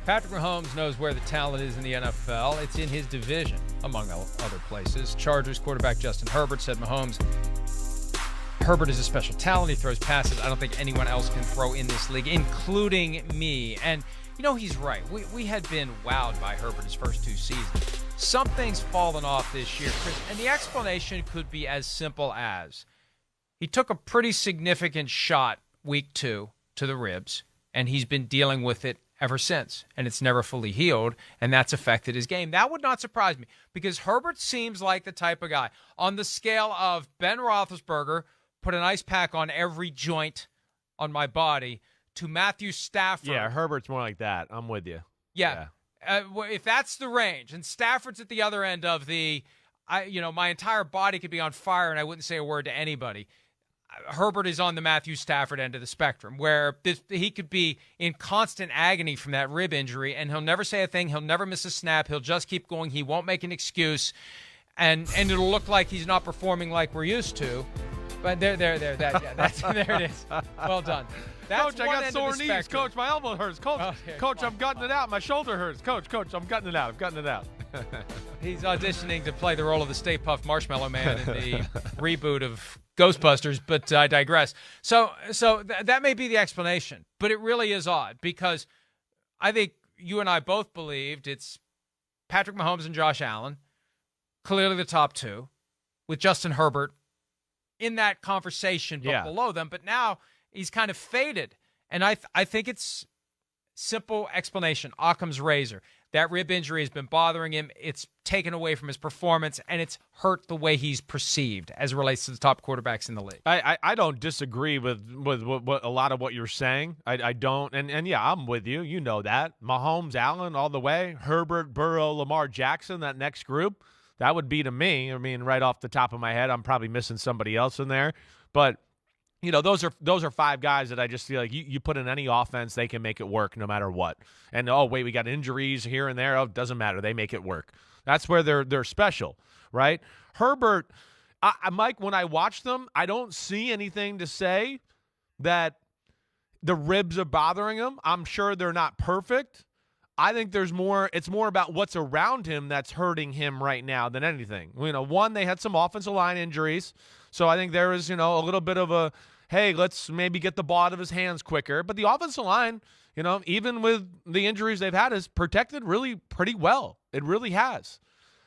Patrick Mahomes knows where the talent is in the NFL. It's in his division, among other places. Chargers quarterback Justin Herbert said Herbert is a special talent. He throws passes I don't think anyone else can throw in this league, including me. And, he's right. We had been wowed by Herbert his first two seasons. Something's fallen off this year, Chris, and the explanation could be as simple as he took a pretty significant shot week 2 to the ribs, and he's been dealing with it ever since, and it's never fully healed, and that's affected his game. That would not surprise me, because Herbert seems like the type of guy on the scale of Ben Roethlisberger, put an ice pack on every joint on my body, to Matthew Stafford. Yeah, Herbert's more like that. I'm with you. Yeah. If that's the range, and Stafford's at the other end of my entire body could be on fire and I wouldn't say a word to anybody. Herbert is on the Matthew Stafford end of the spectrum, where he could be in constant agony from that rib injury, and he'll never say a thing. He'll never miss a snap. He'll just keep going. He won't make an excuse, and it'll look like he's not performing like we're used to. But there it is. Well done. That's Coach, I got sore knees. Coach, my elbow hurts. Coach, Coach, I'm gutting it out. My shoulder hurts. Coach, I'm gutting it out. He's auditioning to play the role of the Stay Puft Marshmallow Man in the reboot of Ghostbusters, but I digress. So that may be the explanation, but it really is odd, because I think you and I both believed it's Patrick Mahomes and Josh Allen, clearly the top two, with Justin Herbert in that conversation, but below them. But now he's kind of faded, and I think it's simple explanation, Occam's razor. That rib injury has been bothering him. It's taken away from his performance, and it's hurt the way he's perceived as it relates to the top quarterbacks in the league. I don't disagree with what a lot of what you're saying. I don't. And yeah, I'm with you. You know that. Mahomes, Allen, all the way. Herbert, Burrow, Lamar Jackson, that next group. That would be to me. I mean, right off the top of my head, I'm probably missing somebody else in there. But those are five guys that I just feel like you put in any offense, they can make it work no matter what. And, we got injuries here and there. Oh, it doesn't matter. They make it work. That's where they're special, right? Herbert, Mike, when I watch them, I don't see anything to say that the ribs are bothering him. I'm sure they're not perfect. I think it's more about what's around him that's hurting him right now than anything. One, they had some offensive line injuries. So I think there is, a little bit of a, hey, let's maybe get the ball out of his hands quicker. But the offensive line, even with the injuries they've had, is protected really pretty well. It really has.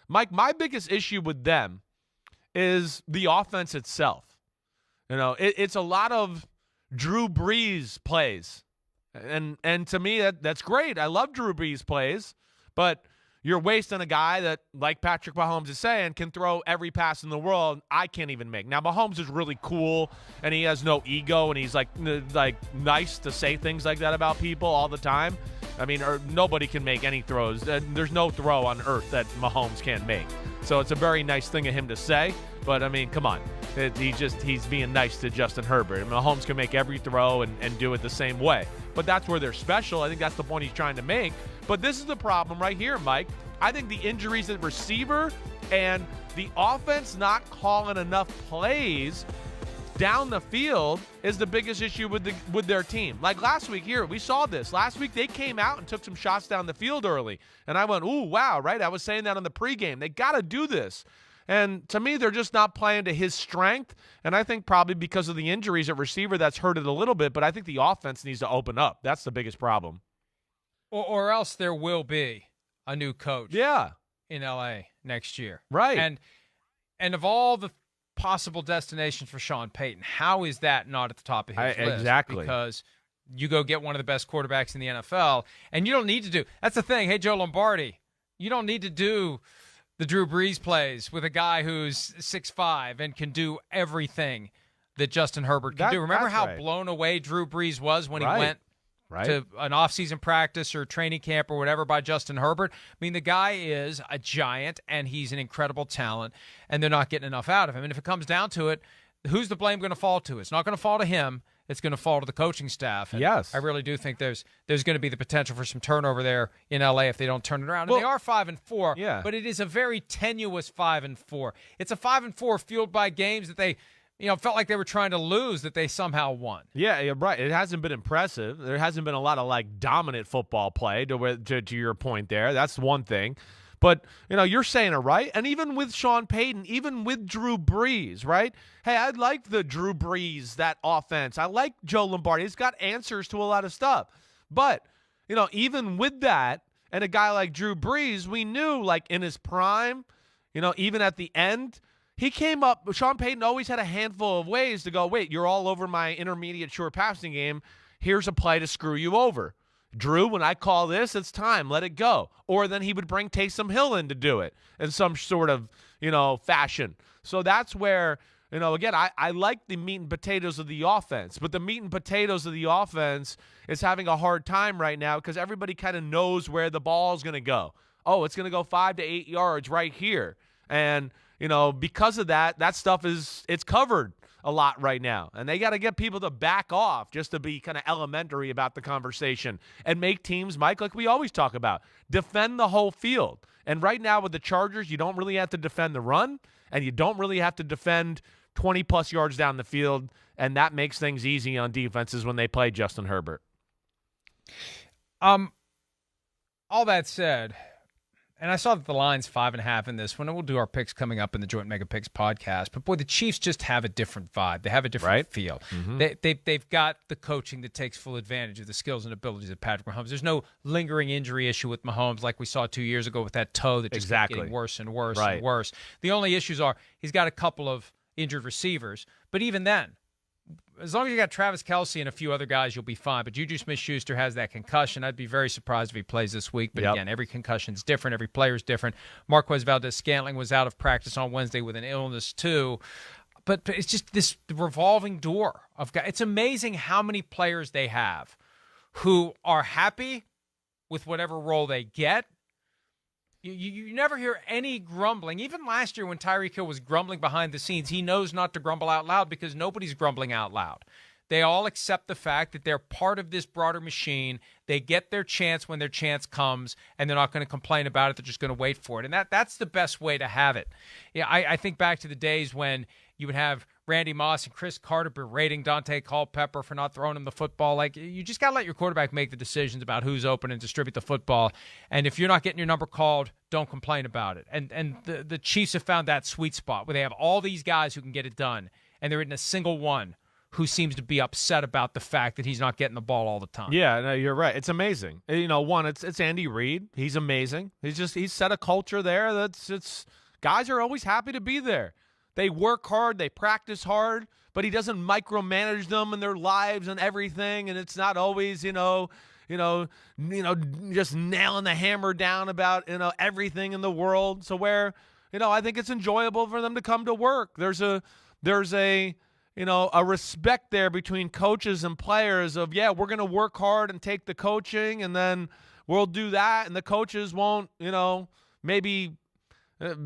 Mike, my biggest issue with them is the offense itself. It's a lot of Drew Brees plays. And to me, that's great. I love Drew Brees plays, but you're wasting a guy that, like Patrick Mahomes is saying, can throw every pass in the world I can't even make. Now, Mahomes is really cool, and he has no ego, and he's like nice to say things like that about people all the time. I mean, nobody can make any throws. There's no throw on earth that Mahomes can't make. So it's a very nice thing of him to say. But, I mean, come on. He's being nice to Justin Herbert. Mahomes can make every throw and do it the same way. But that's where they're special. I think that's the point he's trying to make. But this is the problem right here, Mike. I think the injuries at receiver and the offense not calling enough plays down the field is the biggest issue with their team. Like last week here, we saw this. Last week they came out and took some shots down the field early. And I went, ooh, wow, right? I was saying that on the pregame. They got to do this. And to me, they're just not playing to his strength. And I think probably because of the injuries at receiver, that's hurt it a little bit. But I think the offense needs to open up. That's the biggest problem. Or else there will be a new coach in L.A. next year. Right. And of all the possible destinations for Sean Payton, how is that not at the top of his list? Exactly. Because you go get one of the best quarterbacks in the NFL, and you don't need to do – that's the thing. Hey, Joe Lombardi, you don't need to do – the Drew Brees plays with a guy who's 6'5" and can do everything that Justin Herbert can do. Remember how blown away Drew Brees was when he went to an off-season practice or training camp or whatever by Justin Herbert? I mean, the guy is a giant, and he's an incredible talent, and they're not getting enough out of him. And if it comes down to it, who's the blame going to fall to? It's not going to fall to him. It's going to fall to the coaching staff. And yes. I really do think there's going to be the potential for some turnover there in L.A. if they don't turn it around. And they are 5-4, but it is a very tenuous 5-4. It's a 5-4 fueled by games that they felt like they were trying to lose, that they somehow won. Yeah, you're right. It hasn't been impressive. There hasn't been a lot of like dominant football play to your point there. That's one thing. But, you're saying it right. And even with Sean Payton, even with Drew Brees, right? Hey, I like the Drew Brees, that offense. I like Joe Lombardi. He's got answers to a lot of stuff. But, even with that, and a guy like Drew Brees, we knew, like, in his prime, even at the end, he came up. Sean Payton always had a handful of ways to go, wait, you're all over my intermediate short passing game. Here's a play to screw you over. Drew, when I call this, it's time. Let it go. Or then he would bring Taysom Hill in to do it in some sort of, fashion. So that's where, again, I like the meat and potatoes of the offense. But the meat and potatoes of the offense is having a hard time right now because everybody kind of knows where the ball's going to go. Oh, it's going to go 5 to 8 yards right here. And, because of that, that stuff it's covered a lot right now. And they got to get people to back off just to be kind of elementary about the conversation and make teams, Mike, like we always talk about, defend the whole field. And right now with the Chargers, you don't really have to defend the run and you don't really have to defend 20-plus yards down the field, and that makes things easy on defenses when they play Justin Herbert. All that said, and I saw that the line's 5.5 in this one, and we'll do our picks coming up in the Joint Mega Picks podcast. But, boy, the Chiefs just have a different vibe. They have a different feel. Mm-hmm. They've got the coaching that takes full advantage of the skills and abilities of Patrick Mahomes. There's no lingering injury issue with Mahomes like we saw 2 years ago with that toe that just kept getting worse and worse and worse. The only issues are he's got a couple of injured receivers. But even then, as long as you got Travis Kelce and a few other guys, you'll be fine. But Juju Smith-Schuster has that concussion. I'd be very surprised if he plays this week. But again, every concussion's different. Every player's different. Marquez Valdez-Scantling was out of practice on Wednesday with an illness too. But it's just this revolving door of guys. It's amazing how many players they have who are happy with whatever role they get. You never hear any grumbling. Even last year when Tyreek Hill was grumbling behind the scenes, he knows not to grumble out loud because nobody's grumbling out loud. They all accept the fact that they're part of this broader machine. They get their chance when their chance comes, and they're not going to complain about it. They're just going to wait for it. And that's the best way to have it. Yeah, I think back to the days when you would have Randy Moss and Chris Carter berating Dante Culpepper for not throwing him the football. Like, you just got to let your quarterback make the decisions about who's open and distribute the football. And if you're not getting your number called, don't complain about it. And the Chiefs have found that sweet spot where they have all these guys who can get it done, and there isn't a single one who seems to be upset about the fact that he's not getting the ball all the time. Yeah, no, you're right. It's amazing. One, it's Andy Reid. He's amazing. He's set a culture there that's guys are always happy to be there. They work hard, they practice hard, but he doesn't micromanage them and their lives and everything. And it's not always, just nailing the hammer down about, everything in the world. So where, I think it's enjoyable for them to come to work. There's a respect there between coaches and players of, we're going to work hard and take the coaching and then we'll do that. And the coaches won't, maybe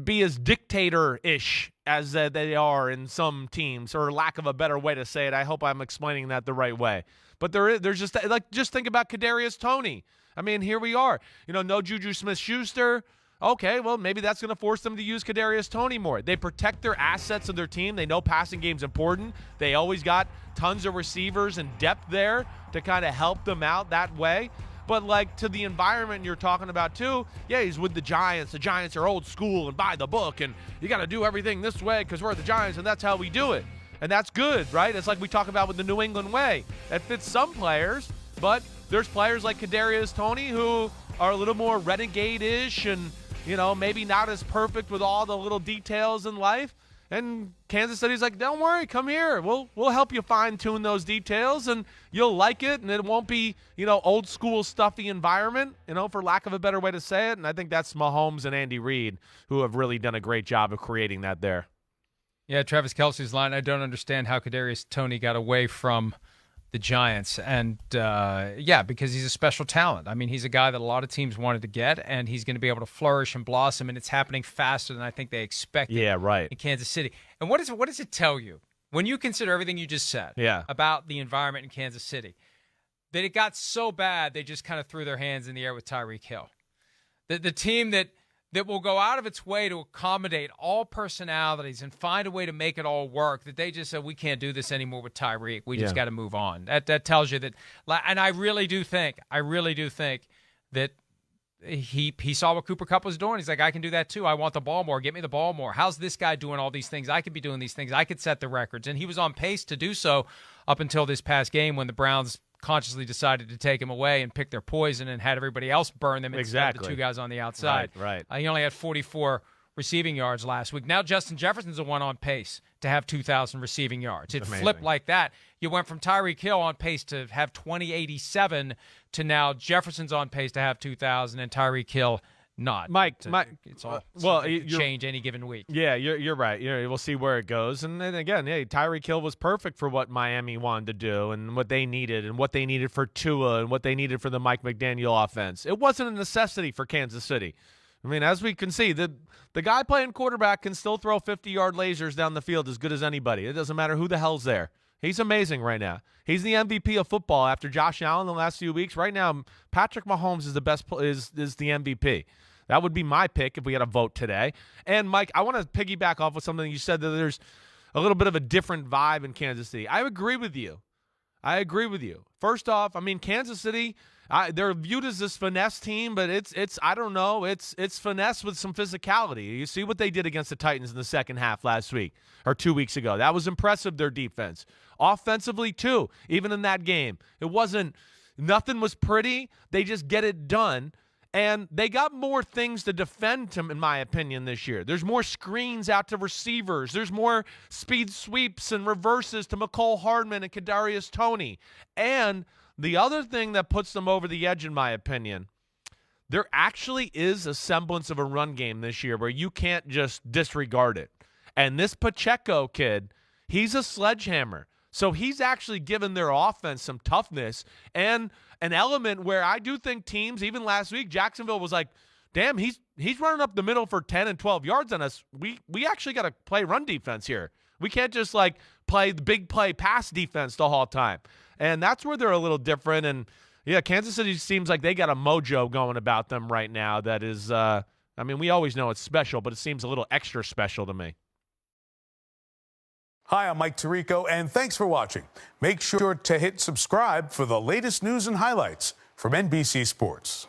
be as dictator-ish as they are in some teams, or lack of a better way to say it. I hope I'm explaining that the right way. But there's just think about Kadarius Tony. I mean, here we are. No Juju Smith-Schuster. Okay, well, maybe that's going to force them to use Kadarius Tony more. They protect their assets of their team. They know passing game's important. They always got tons of receivers and depth there to kind of help them out that way. But, to the environment you're talking about, too, he's with the Giants. The Giants are old school and by the book, and you got to do everything this way because we're the Giants, and that's how we do it. And that's good, right? It's like we talk about with the New England way. That fits some players, but there's players like Kadarius Tony who are a little more renegade-ish and, maybe not as perfect with all the little details in life. And Kansas City's like, don't worry, come here. We'll help you fine-tune those details, and you'll like it, and it won't be, old school stuffy environment, for lack of a better way to say it. And I think that's Mahomes and Andy Reid who have really done a great job of creating that there. Yeah, Travis Kelce's line, I don't understand how Kadarius Tony got away from the Giants. And, because he's a special talent. I mean, he's a guy that a lot of teams wanted to get, and he's going to be able to flourish and blossom, and it's happening faster than I think they expected in Kansas City. And what does it tell you when you consider everything you just said about the environment in Kansas City, that it got so bad they just kind of threw their hands in the air with Tyreek Hill? The team that that will go out of its way to accommodate all personalities and find a way to make it all work, that they just said, we can't do this anymore with Tyreek. We just got to move on. That tells you that. And I really do think that he saw what Cooper Kupp was doing. He's like, I can do that too. I want the ball more. Get me the ball more. How's this guy doing all these things? I could be doing these things. I could set the records. And he was on pace to do so up until this past game when the Browns consciously decided to take him away and pick their poison and had everybody else burn them instead of the two guys on the outside. Right. He only had 44 receiving yards last week. Now Justin Jefferson's the one on pace to have 2,000 receiving yards. It flipped like that. You went from Tyreek Hill on pace to have 2087 to now Jefferson's on pace to have 2,000 and Tyreek Hill not. Mike, it's all change any given week. Yeah, you're right. We'll see where it goes. And then again, Tyreek Hill was perfect for what Miami wanted to do and what they needed for Tua and what they needed for the Mike McDaniel offense. It wasn't a necessity for Kansas City. I mean, as we can see, the guy playing quarterback can still throw 50-yard lasers down the field as good as anybody. It doesn't matter who the hell's there. He's amazing right now. He's the MVP of football after Josh Allen the last few weeks. Right now, Patrick Mahomes is the best. Is the MVP. That would be my pick if we had a vote today. And, Mike, I want to piggyback off of something you said, that there's a little bit of a different vibe in Kansas City. I agree with you. First off, I mean, Kansas City, they're viewed as this finesse team, but it's I don't know, it's finesse with some physicality. You see what they did against the Titans in the second half last week or 2 weeks ago. That was impressive, their defense. Offensively, too, even in that game. Nothing was pretty. They just get it done. And they got more things to defend him, in my opinion, this year. There's more screens out to receivers. There's more speed sweeps and reverses to McCole Hardman and Kadarius Tony. And the other thing that puts them over the edge, in my opinion, there actually is a semblance of a run game this year where you can't just disregard it. And this Pacheco kid, he's a sledgehammer. So he's actually given their offense some toughness and an element where I do think teams, even last week, Jacksonville was like, damn, he's running up the middle for 10 and 12 yards on us. We actually got to play run defense here. We can't just play the big play pass defense the whole time. And that's where they're a little different. And, yeah, Kansas City seems like they got a mojo going about them right now that is, we always know it's special, but it seems a little extra special to me. Hi, I'm Mike Tirico, and thanks for watching. Make sure to hit subscribe for the latest news and highlights from NBC Sports.